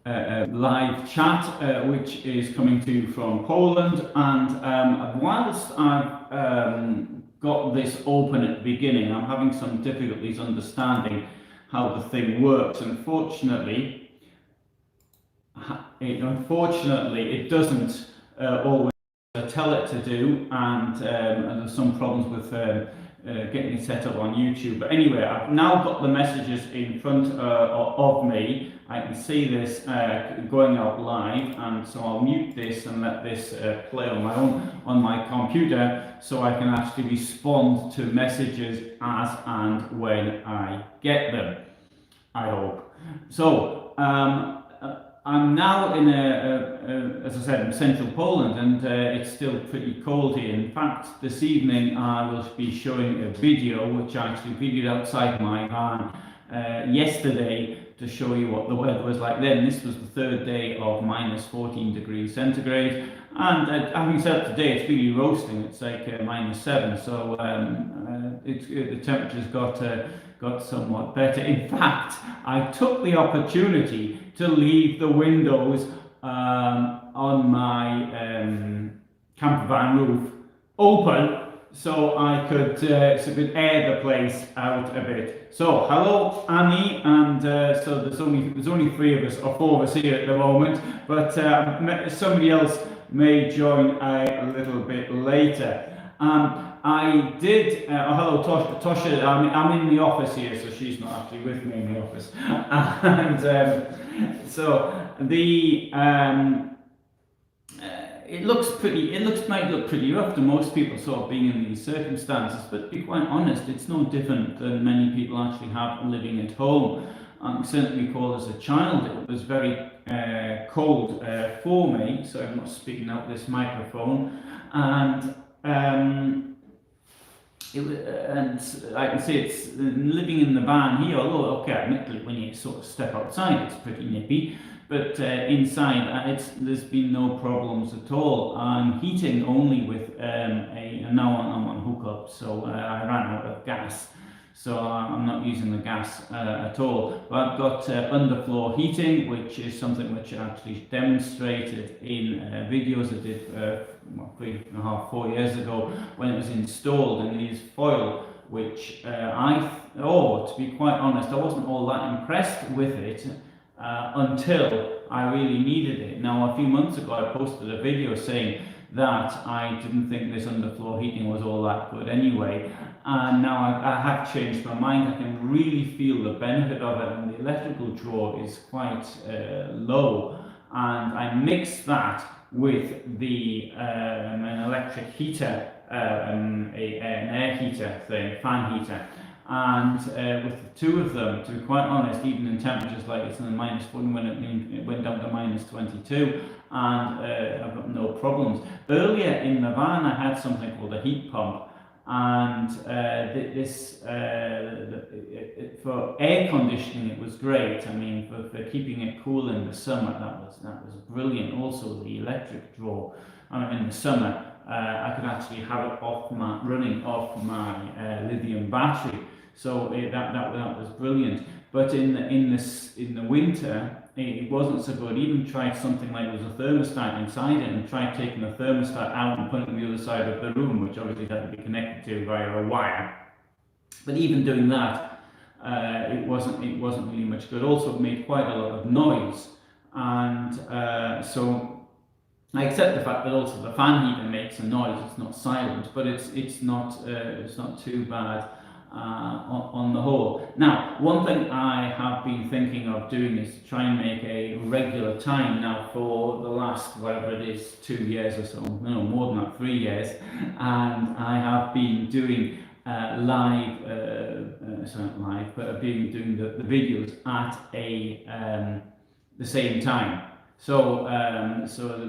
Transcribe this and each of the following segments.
live chat, which is coming to you from Poland. And whilst I've got this open at the beginning, I'm having some difficulties understanding how the thing works. Unfortunately, it doesn't always tell it to do, and there's some problems with getting it set up on YouTube. But anyway, I've now got the messages in front of me. I can see this going out live, and so I'll mute this and let this play on my computer, so I can actually respond to messages as and when I get them, I hope. So I'm now in as I said, in central Poland, and it's still pretty cold here. In fact, this evening I will be showing a video which I actually videoed outside my van yesterday to show you what the weather was like then. This was the third day of minus 14 degrees centigrade, and having said today it's really roasting. It's like minus 7, so the temperature's got somewhat better. In fact, I took the opportunity to leave the windows on my camper van roof open, so I could air the place out a bit. So hello Annie, and so there's only 3 of us or 4 of us here at the moment, but somebody else may join a little bit later. I did, hello Tosha, I'm in the office here, so she's not actually with me in the office. And so the, might look pretty rough to most people sort of being in these circumstances, but to be quite honest, it's no different than many people actually have living at home. I certainly recall as a child it was very cold for me, so I'm not speaking out this microphone, and and I can say it's living in the van here, although okay, admittedly when you sort of step outside it's pretty nippy, but inside there's been no problems at all. I'm heating only with now I'm on hookup, so I ran out of gas, so I'm not using the gas at all. But I've got underfloor heating, which is something which I actually demonstrated in videos I did 3.5, 4 years ago when it was installed in these foil, which to be quite honest, I wasn't all that impressed with it until I really needed it. Now, a few months ago I posted a video saying that I didn't think this underfloor heating was all that good anyway, and now I have changed my mind. I can really feel the benefit of it, and the electrical draw is quite low, and I mixed that with the an electric heater, an air heater thing, fan heater, and with the 2 of them, to be quite honest, even in temperatures like it's in the minus 1 when it went down to minus 22, and I've got no problems. Earlier in the van I had something called a heat pump, and for air conditioning it was great. I mean, for keeping it cool in the summer, that was brilliant. Also the electric draw, in the summer I could actually have it running off my lithium battery, so that was brilliant. But in the winter it wasn't so good. Even tried something like there was a thermostat inside it, and tried taking the thermostat out and putting it on the other side of the room, which obviously had to be connected to via a wire. But even doing that, it wasn't really much good. Also, it made quite a lot of noise, and so I accept the fact that also the fan heater makes a noise. It's not silent, but it's not too bad on the whole. Now, one thing I have been thinking of doing is to try and make a regular time now for the last, whatever it is, 2 years or so, no, more than that, 3 years, and I have been doing I've been doing the videos at the same time. So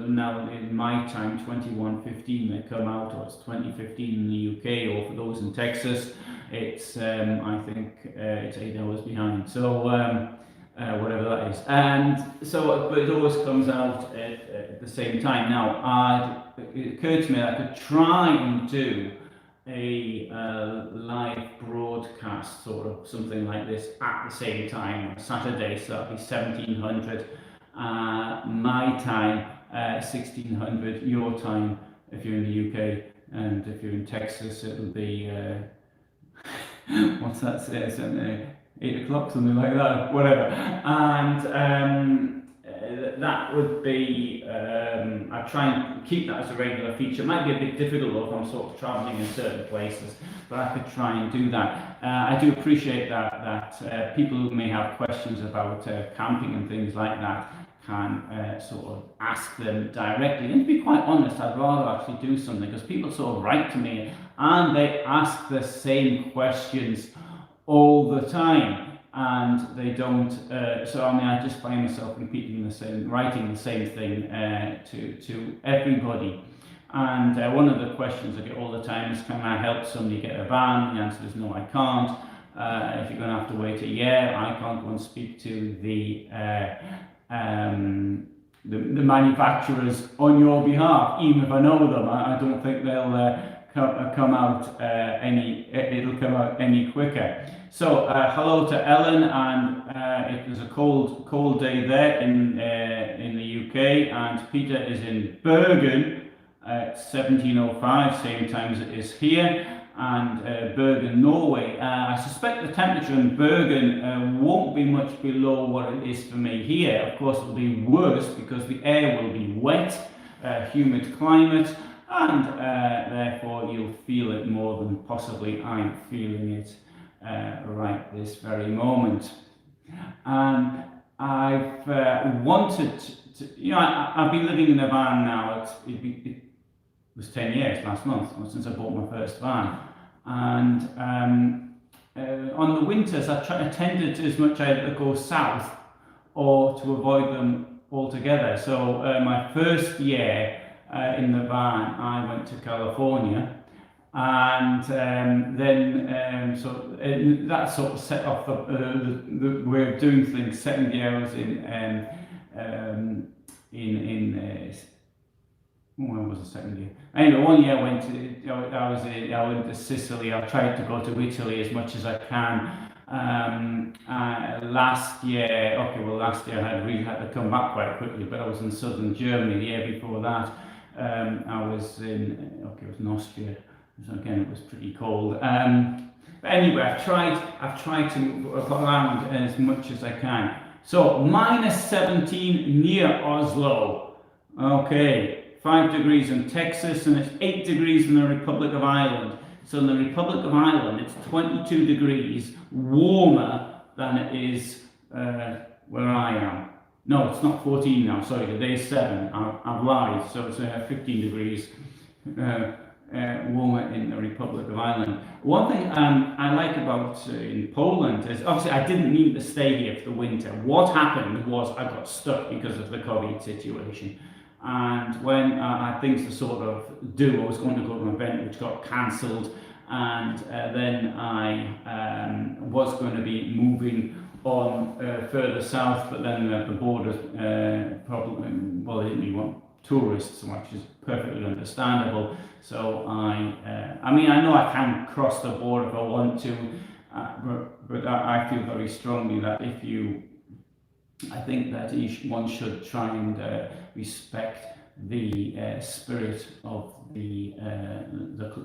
now in my time, 21:15 they come out, or it's 20:15 in the UK, or for those in Texas, it's I think it's 8 hours behind. So whatever that is, and so but it always comes out at the same time. Now, it occurred to me that I could try and do a live broadcast, sort of something like this, at the same time on Saturday, so that'll be 1700 my time, 1600 your time if you're in the UK, and if you're in Texas it'll be what's that say, 8 o'clock, something like that, whatever. And that would be, I try and keep that as a regular feature. It might be a bit difficult if I'm sort of travelling in certain places, but I could try and do that. I do appreciate that people who may have questions about camping and things like that can sort of ask them directly. And to be quite honest, I'd rather actually do something, because people sort of write to me and they ask the same questions all the time, and they don't. So I mean, I just find myself repeating the same, writing the same thing to everybody. And one of the questions I get all the time is, can I help somebody get a van? The answer is no, I can't. If you're going to have to wait a year, I can't go and speak to the manufacturers on your behalf, even if I know them. I don't think they'll come out it'll come out any quicker. So hello to Ellen, and it was a cold day there in the UK, and Peter is in Bergen at 17:05, same time as it is here, and Bergen, Norway. I suspect the temperature in Bergen won't be much below what it is for me here. Of course, it'll be worse because the air will be wet, humid climate, and therefore you'll feel it more than possibly I'm feeling it right this very moment. And I've wanted to, I've been living in a van now. It was 10 years last month since I bought my first van, and on the winters I tended to, as much as I go south or to avoid them altogether. So my first year in the van, I went to California, and then so that sort of set off the way of doing things. Second year I was when was the second year? Anyway, 1 year I went to Sicily. I've tried to go to Italy as much as I can. Last year I really had to come back quite quickly, but I was in southern Germany. The year before that, I was in Austria. So again, it was pretty cold. But anyway, I've tried to move around as much as I can. So -17 near Oslo. Okay. 5 degrees in Texas, and it's 8 degrees in the Republic of Ireland. So in the Republic of Ireland, it's 22 degrees warmer than it is where I am. No, it's not 14 now, sorry, today's 7. I've lied, so it's 15 degrees warmer in the Republic of Ireland. One thing I like about in Poland is, obviously I didn't mean to stay here for the winter. What happened was I got stuck because of the COVID situation. And when things to sort of do, I was going to go to an event which got cancelled, and then I was going to be moving on further south, but then the border problem, well, they didn't really want tourists, which is perfectly understandable. So I mean, I know I can cross the border if I want to, but I feel very strongly that I think that one should try and respect the spirit of the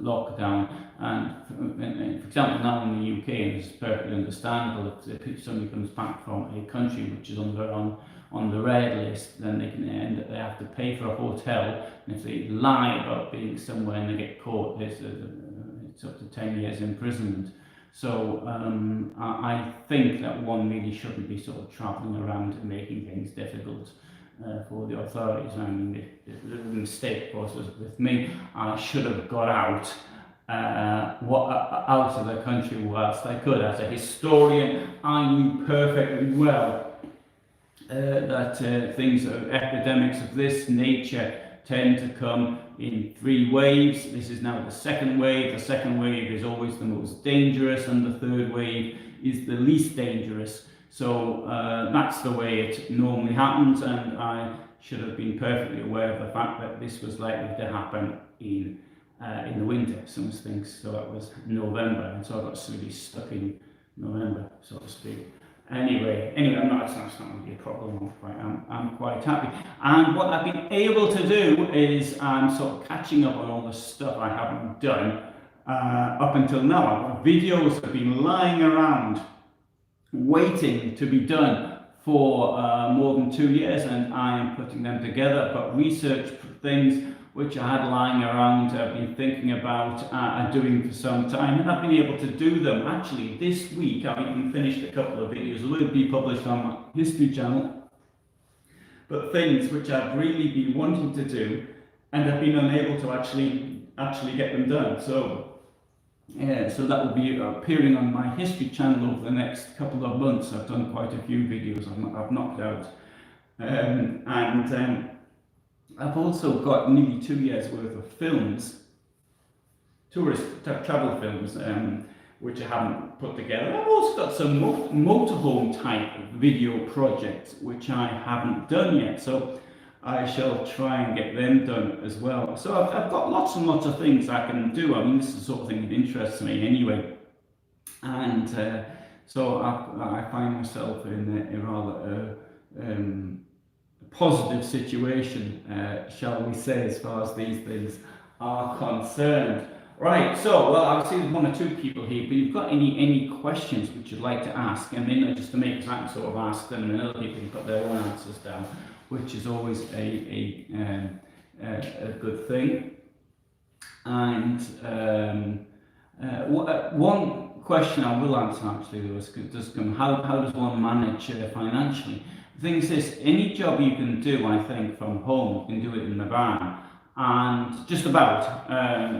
lockdown. And for example, now in the UK, and this is perfectly understandable, if somebody comes back from a country which is on the red list, then they have to pay for a hotel, and if they lie about being somewhere and they get caught, it's up to 10 years imprisonment. So I think that one really shouldn't be sort of travelling around and making things difficult for the authorities. I mean, the mistake, of course, was with me. I should have got out of the country whilst I could. As a historian, I knew perfectly well that epidemics of this nature tend to come in 3 waves. This is now the second wave. The second wave is always the most dangerous, and the third wave is the least dangerous. So that's the way it normally happens, and I should have been perfectly aware of the fact that this was likely to happen in in the winter, some things. So that was November, and so I got really stuck in November, so to speak. Anyway, that's not going to be a problem. I'm quite happy. And what I've been able to do is I'm sort of catching up on all the stuff I haven't done up until now. Videos have been lying around waiting to be done for more than 2 years, and I am putting them together. I've got research things which I had lying around, I've been thinking about and doing for some time, and I've been able to do them. Actually, this week I've even finished a couple of videos, will be published on my history channel, but things which I've really been wanting to do and have been unable to actually get them done. So that will be appearing on my history channel over the next couple of months. I've done quite a few videos I've knocked out. I've also got nearly 2 years worth of films, tourist travel films, which I haven't put together. I've also got some motorhome type video projects which I haven't done yet, so I shall try and get them done as well. So I've got lots and lots of things I can do. I mean, this is the sort of thing that interests me anyway, and so I find myself in a rather positive situation, shall we say, as far as these things are concerned. Right, so, well, I'll see there's one or two people here, but if you've got any questions which you'd like to ask, and then just to make it, I can sort of ask them, and other people have got their own answers down, which is always a good thing. And one question I will answer, actually, does come, how does one manage financially? The thing is this, any job you can do, I think, from home, you can do it in the van, and just about,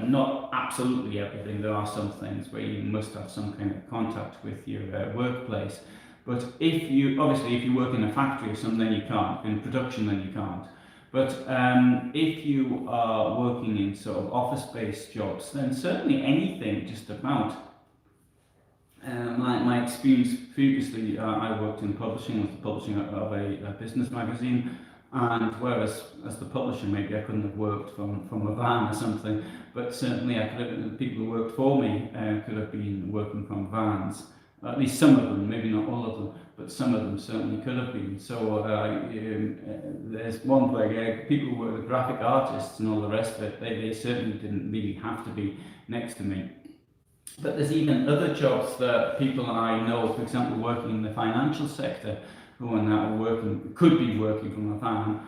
not absolutely everything. There are some things where you must have some kind of contact with your workplace, but if you work in a factory or something, then you can't. In production, then you can't. But if you are working in sort of office-based jobs, then certainly anything, just about. My experience previously, I worked in publishing, was the publishing of a business magazine, and whereas as the publisher maybe I couldn't have worked from a van or something, but certainly the people who worked for me could have been working from vans. At least some of them, maybe not all of them, but some of them certainly could have been. So there's one where people who were the graphic artists and all the rest of it, they certainly didn't really have to be next to me. But there's even other jobs that people I know, for example, working in the financial sector, who are now could be working from a van.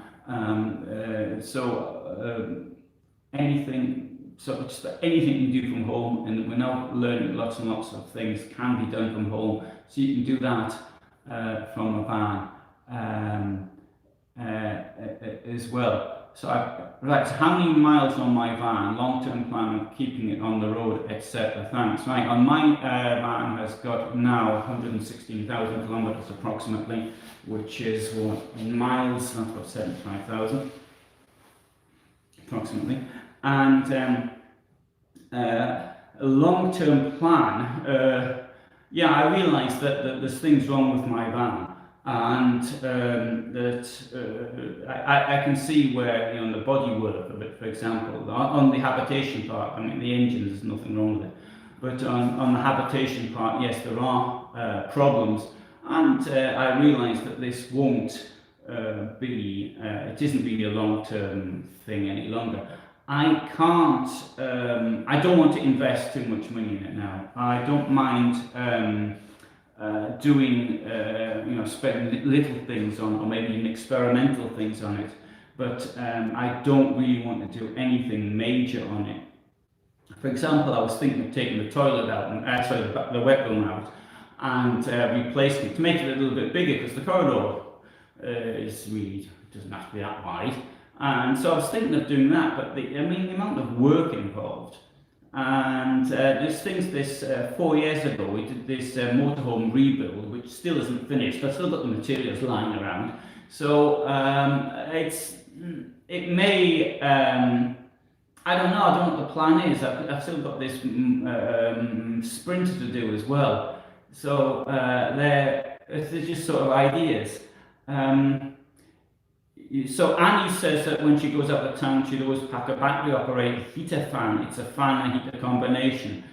Just anything you do from home, and we're now learning lots and lots of things can be done from home, so you can do that from a van as well. So so how many miles on my van, long-term plan of keeping it on the road, etc. Thanks. Right, on my van has got now 116,000 kilometers approximately, which is what, in miles, that's about 75,000 approximately. And a long-term plan, I realised that there's things wrong with my van, and I can see where, the bodywork of it, for example, on the habitation part, I mean the engine, there's nothing wrong with it, but on the habitation part, yes, there are problems, and I realised that this won't it isn't really a long-term thing any longer. I can't, I don't want to invest too much money in it now. I don't mind doing, spending little things on, or maybe even experimental things on it, but I don't really want to do anything major on it. For example, I was thinking of taking the toilet out, and the wet room out, and replacing it to make it a little bit bigger, because the corridor doesn't have to be that wide. And so I was thinking of doing that, but the amount of work involved. And there's things, 4 years ago, we did this motorhome rebuild, which still isn't finished. I've still got the materials lying around. So it may, I don't know what the plan is. I've still got this sprinter to do as well. So they're just sort of ideas. So Annie says that when she goes out of town, she'd always pack a battery-operated heater fan. It's a fan and heater combination.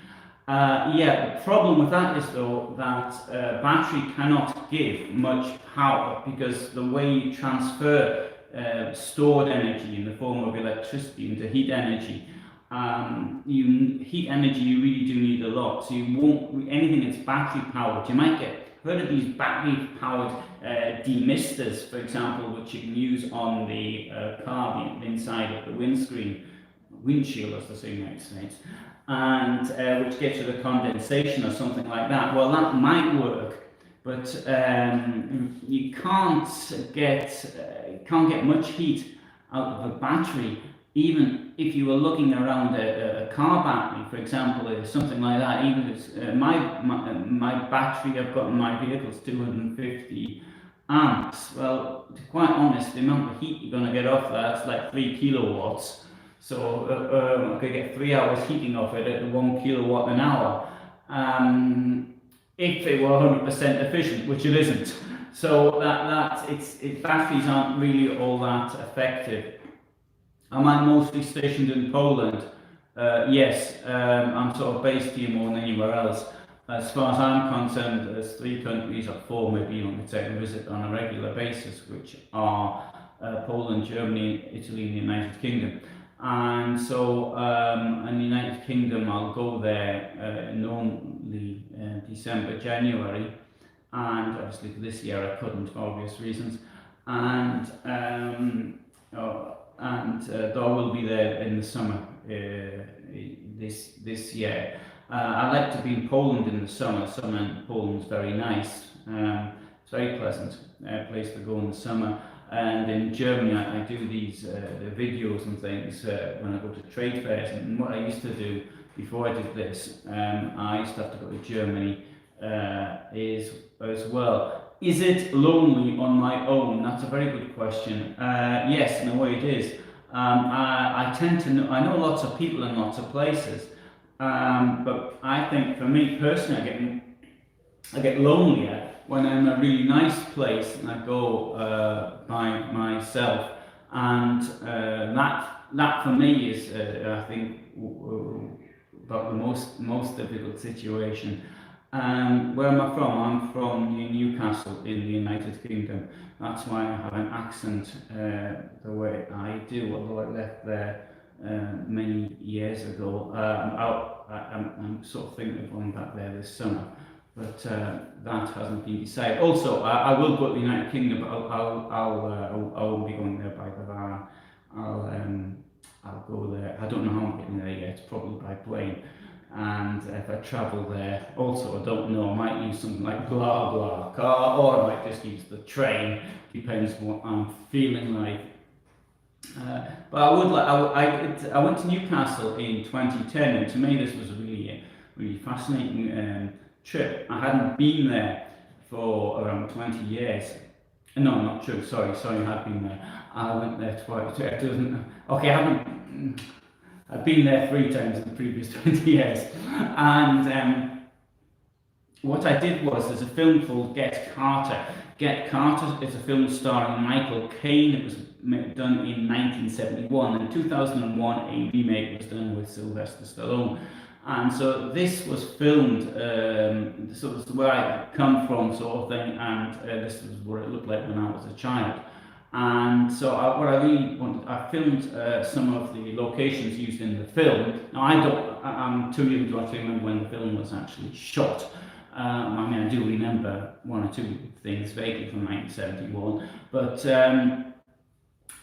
Yeah, the problem with that is though that battery cannot give much power because the way you transfer stored energy in the form of electricity into heat energy, heat energy you really do need a lot. So you won't anything that's battery powered. You might get heard of these battery powered demisters, for example, which you can use on the car, the inside of the windshield, as they say in the United States, and which gets rid of condensation or something like that. Well, that might work, but you can't get much heat out of a battery. Even if you were looking around a car battery, for example, or something like that, even if it's, my battery I've got in my vehicle is 250 amps. Well, to be quite honest, the amount of heat you're going to get off that's like 3 kilowatts. So I could get 3 hours heating off it at 1 kilowatt an hour, if it were 100% efficient, which it isn't. So batteries aren't really all that effective. Am I mostly stationed in Poland? Yes, I'm sort of based here more than anywhere else. As far as I'm concerned, there's 3 countries, or 4 maybe, you can take a visit on a regular basis, which are Poland, Germany, Italy, and the United Kingdom. And so in the United Kingdom, I'll go there normally December, January, and obviously for this year I couldn't for obvious reasons. And though I will be there in the summer this year. I like to be in Poland in the summer. Summer in Poland is very nice. It's a very pleasant place to go in the summer. And in Germany, I do these videos and things when I go to trade fairs. And what I used to do before I did this, I used to have to go to Germany as well. Is it lonely on my own? That's a very good question. Yes, in a way it is. I tend to know, I know lots of people in lots of places, but I think for me personally, I get lonelier when I'm in a really nice place and I go by myself, and that for me is I think about the most difficult situation. Where am I from? I'm from Newcastle in the United Kingdom. That's why I have an accent the way I do, although I left there many years ago. I'm sort of thinking of going back there this summer, but that hasn't been decided. Also, I will go to the United Kingdom, but I won't be going there by the van. I'll go there. I don't know how I'm getting there yet. Probably by plane. And if I travel there, also I don't know, I might use something like blah blah car, or I might just use the train, depends what I'm feeling like. But I went to Newcastle in 2010, and to me this was a really fascinating trip. I hadn't been there for around 20 years. No, not true, sorry, I had been there. I went there twice. I've been there 3 times in the previous 20 years. And what I did was, there's a film called Get Carter. Get Carter is a film starring Michael Caine. It was done in 1971. In 2001, a remake was done with Sylvester Stallone. And so this was filmed, sort of where I come from, sort of thing, and this is what it looked like when I was a child. And so what I really wanted, I filmed some of the locations used in the film. Now I'm too young to actually remember when the film was actually shot. I mean, I do remember 1 or 2 things vaguely from 1971, but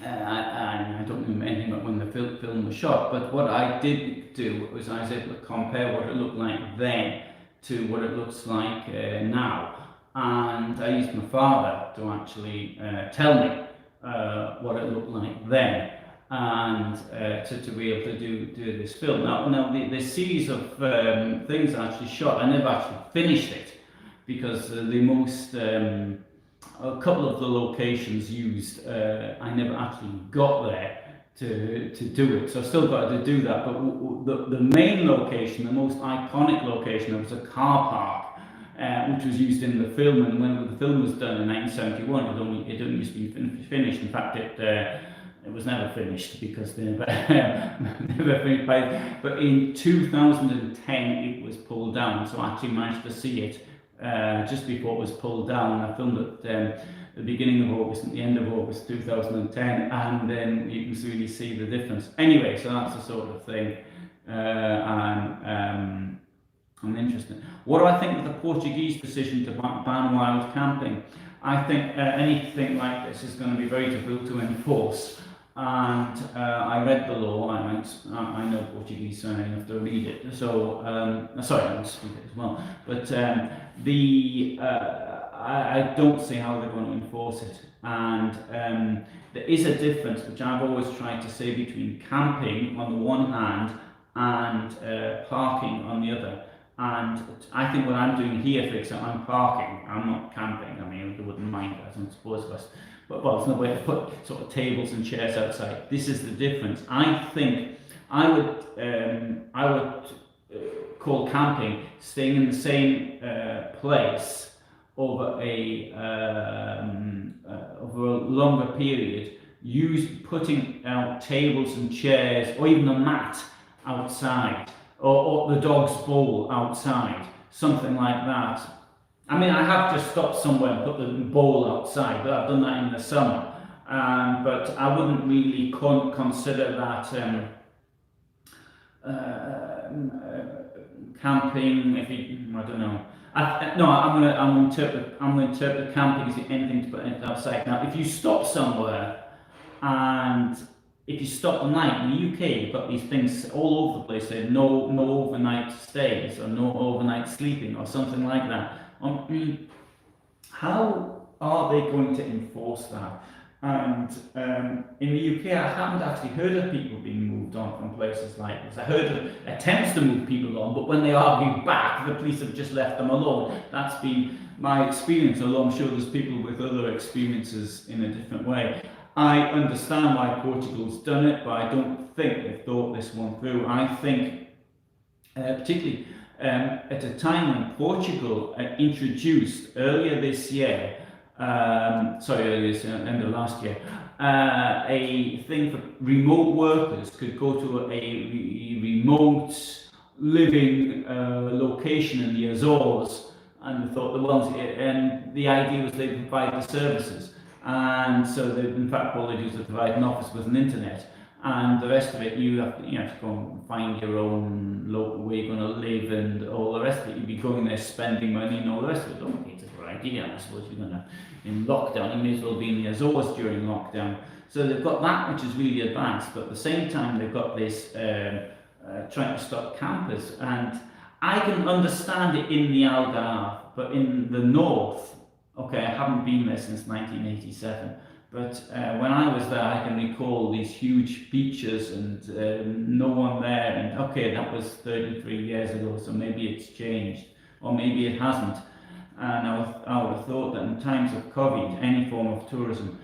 I don't remember anything about when the film was shot. But what I did do was I was able to compare what it looked like then to what it looks like now. And I used my father to actually tell me what it looked like then, and to be able to do this film. Now the series of things I actually shot, I never actually finished it, because a couple of the locations used, I never actually got there to do it, so I've still got to do that. But the main location, the most iconic location, there was a car park which was used in the film. And when the film was done in 1971, it only used to be finished. In fact, it was never finished because they never, never finished. But in 2010, it was pulled down. So I actually managed to see it just before it was pulled down. I filmed it the beginning of August and the end of August 2010, and then you can really see the difference. Anyway, so that's the sort of thing I'm interested in. What do I think of the Portuguese decision to ban wild camping? I think anything like this is going to be very difficult to enforce. And I read the law. I know Portuguese, so I have to read it. So sorry, I don't speak it as well. But I don't see how they're going to enforce it. And there is a difference, which I've always tried to say, between camping on the one hand and parking on the other. And I think what I'm doing here, for example, I'm parking. I'm not camping. I mean, they wouldn't mind that, I suppose, but well, there's no way to put sort of tables and chairs outside. This is the difference. I think I would call camping staying in the same place over a longer period, putting out tables and chairs, or even a mat outside, or the dog's bowl outside, something like that. I mean, I have just stopped somewhere and put the bowl outside, but I've done that in the summer. But I wouldn't really consider that camping. I don't know. I'm going to interpret camping as anything to put outside. Now, if you stop somewhere, and if you stop the night in the UK, you've got these things all over the place. Say no overnight stays, or no overnight sleeping, or something like that. How are they going to enforce that? And in the UK, I haven't actually heard of people being moved on from places like this. I heard of attempts to move people on, but when they argue back, the police have just left them alone. That's been my experience, although I'm sure there's people with other experiences in a different way. I understand why Portugal's done it, but I don't think they've thought this one through. I think, particularly at a time when Portugal introduced earlier this year, end of last year, a thing for remote workers could go to a remote living location in the Azores, and they thought and the idea was they provide the services. And so, in fact, all they do is provide an office with an internet, and the rest of it you have to go and find your own local way you're going to live, and all the rest of it. You'd be going there spending money and all the rest of it. Okay, it's a good idea. I suppose you're going to, in lockdown, you may as well be in the Azores during lockdown. So they've got that, which is really advanced, but at the same time they've got this trying to stop campers. And I can understand it in the Algarve, but in the north. Okay, I haven't been there since 1987, but when I was there, I can recall these huge beaches and no one there, and okay, that was 33 years ago, so maybe it's changed, or maybe it hasn't. And I would have thought that in times of COVID, any form of tourism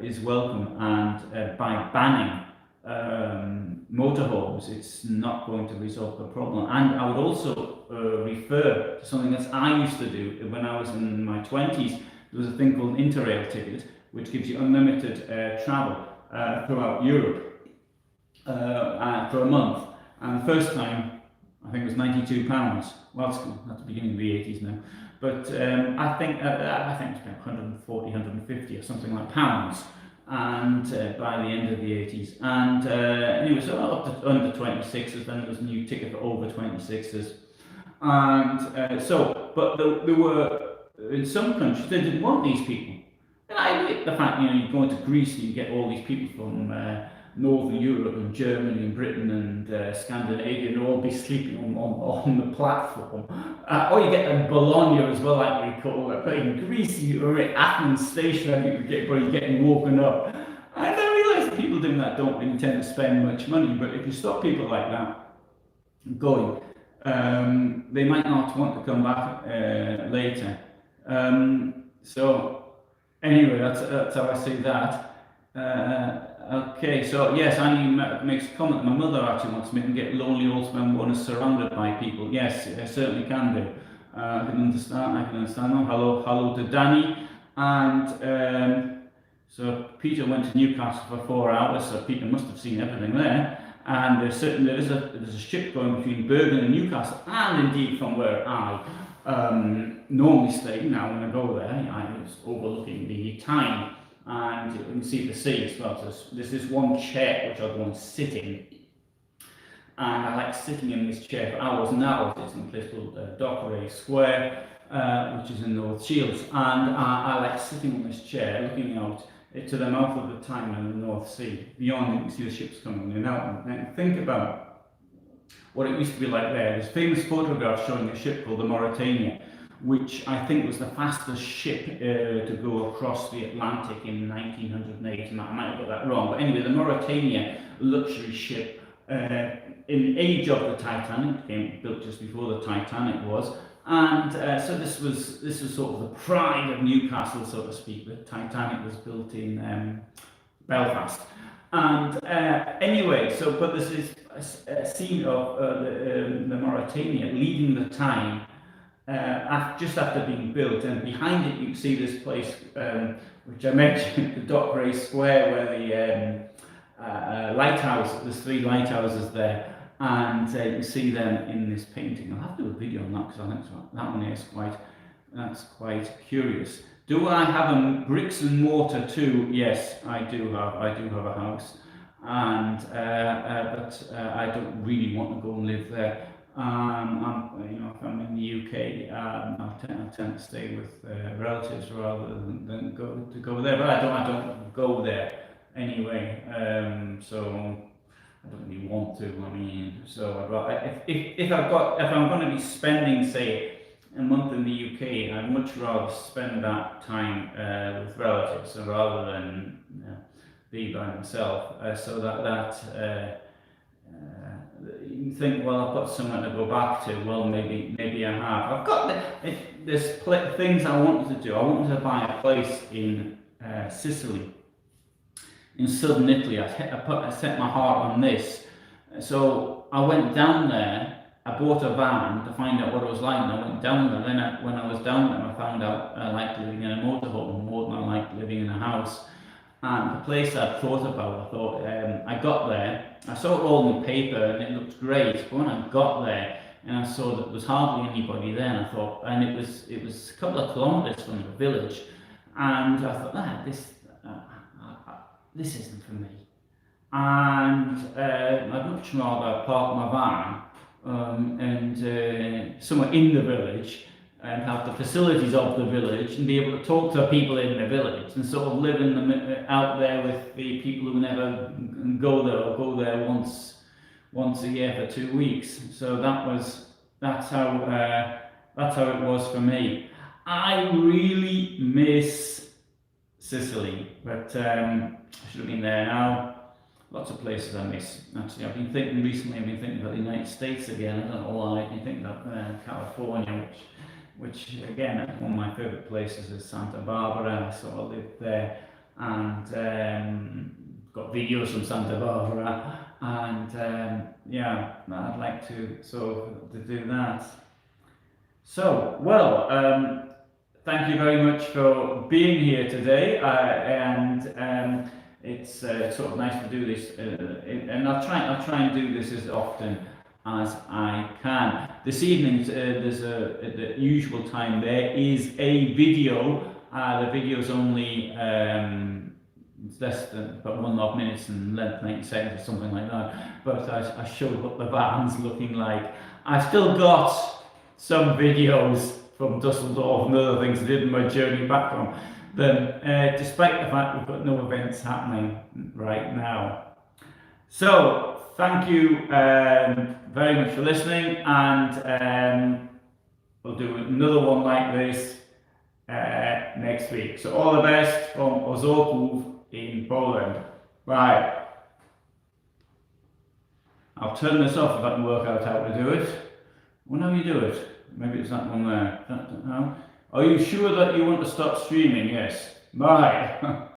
is welcome, and by banning motorhomes, it's not going to resolve the problem. And I would also refer to something that I used to do when I was in my 20s. There was a thing called an Interrail ticket, which gives you unlimited travel throughout Europe for a month. And the first time, I think it was £92. Well, it's at the beginning of the 80s now. But I think it's about 140, 150 or something like pounds. And by the end of the 80s, and anyway, so up to under 26s, then there was a new ticket for over 26s, and but there were, in some countries, they didn't want these people. And I like the fact, you go into Greece and you get all these people from Northern Europe and Germany and Britain and Scandinavia, and they'll all be sleeping on the platform. Or you get in Bologna as well, like we call it. But in Greece, you're at Athens station, I think you're getting woken up. And I realise that people doing that don't really tend to spend much money, but if you stop people like that going, they might not want to come back later. So anyway, that's how I see that. Okay, so yes, Annie makes a comment. My mother actually wants me to get lonely also when one is surrounded by people. Yes, I certainly can do. I can understand. Them. Hello to Danny. And so Peter went to Newcastle for 4 hours. So Peter must have seen everything there. And there's a ship going between Bergen and Newcastle, and indeed from where I normally stay. Now when I go there, I was overlooking the Tyne, and you can see the sea as well. So there's this one chair which I'll go and sit in. And I like sitting in this chair for hours and hours. It's in a place called Dockeray Square, which is in North Shields. And I like sitting on this chair, looking out to the mouth of the Tyne and the North Sea. Beyond, you can see the ships coming in and out. And think about what it used to be like there. There's famous photographs showing a ship called the Mauretania, which I think was the fastest ship to go across the Atlantic in 1908. And I might have got that wrong. But anyway, the Mauretania luxury ship, in the age of the Titanic, came built just before the Titanic was, and so this was sort of the pride of Newcastle, so to speak. The Titanic was built in Belfast, and anyway, so but this is a scene of the Mauretania leaving the Tyne just after being built, and behind it you can see this place which I mentioned, the Dockeray Square, where the lighthouse. There's 3 lighthouses there. And you can see them in this painting. I'll have to do a video on that because I think that one is quite curious. Do I have bricks and mortar too? Yes, I do have a house, and but I don't really want to go and live there. If I'm in the UK, I tend to stay with relatives rather than go there. But I don't go there anyway. So. I don't really want to. I mean, so if I'm going to be spending, say, a month in the UK, I'd much rather spend that time with relatives rather than be by myself. So that you think, well, I've got somewhere to go back to. Well, maybe I have. I've got there's things I wanted to do. I wanted to buy a place in Sicily. In southern Italy, I set my heart on this. So I went down there, I bought a van to find out what it was like, and I went down there. Then when I was down there, I found out I liked living in a motorhome more than I liked living in a house. And the place I thought about, I got there, I saw it all in the paper and it looked great, but when I got there and I saw that there was hardly anybody there, and I thought, and it was a couple of kilometres from the village, and I thought, this isn't for me. And I'd much rather park my van and somewhere in the village and have the facilities of the village and be able to talk to people in the village and sort of live out there with the people who never go there or go there once a year for 2 weeks. So that's how it was for me. I really miss Sicily, but I should have been there now. Lots of places I miss. Actually, I've been thinking about the United States again. I don't know why. I've been thinking about California, which again, one of my favourite places is Santa Barbara. So I lived there, and got videos from Santa Barbara, and I'd like to do that. So, well, thank you very much for being here today, and it's sort of nice to do this, and I'll try and do this as often as I can. This evening, there's at the usual time there is a video. The video's only it's less than about 1.5 minutes in length, 90 seconds or something like that. But I showed what the van's looking like. I've still got some videos from Dusseldorf and other things I did in my journey back from them, despite the fact we've got no events happening right now. So, thank you very much for listening, and we'll do another one like this next week. So all the best from Ozoków in Poland. Bye. I'll turn this off if I can work out how to do it. Well, how you do it? Maybe it's that one there. No? Are you sure that you want to stop streaming? Yes. Bye.